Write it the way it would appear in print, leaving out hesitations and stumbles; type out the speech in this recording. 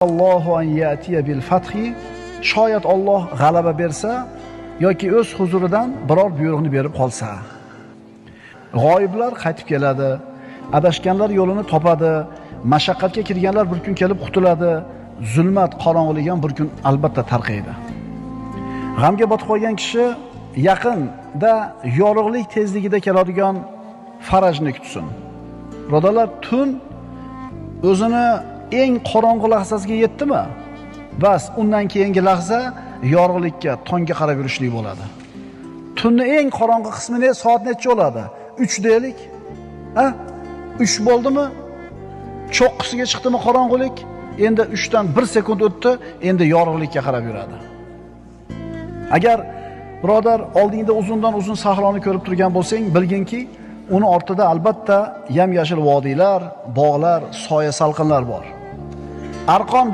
Allohu an yatiya bil fathi, shoyat Alloh g'alaba bersa yoki o'z huzuridan biror buyruqni berib qolsa. G'oyiblar qaytib keladi, adashganlar yo'lini topadi, mashaqqatga kirganlar bir kun kelib qutuladi, zulmat, qorong'ulik ham bir kun albatta tarqaydi. G'amga botib qolgan kishi yaqinda yorug'lik tezligida keladigan farajni kutsin. Birodarlar, tun o'zini eng qorong'u lahzasiga yetdimi? Bas, undan keyingi lahza yorug'likka, tongga qarab yurishlik bo'ladi. Tunni eng qorong'u qismi ne? Soat necha bo'ladi? 3 deylik. 3 bo'ldimi? Cho'qqisiga chiqdimi qorong'ulik? Endi 3 dan 1 sekund o'tdi, endi yorug'likka qarab yuradi. Agar birodar oldingda uzundan uzun sahroni ko'rib turgan bo'lsang, bilginki, uni ortida albatta yam-yashil vodiylar, bog'lar, soya salqinlar bor. Arqon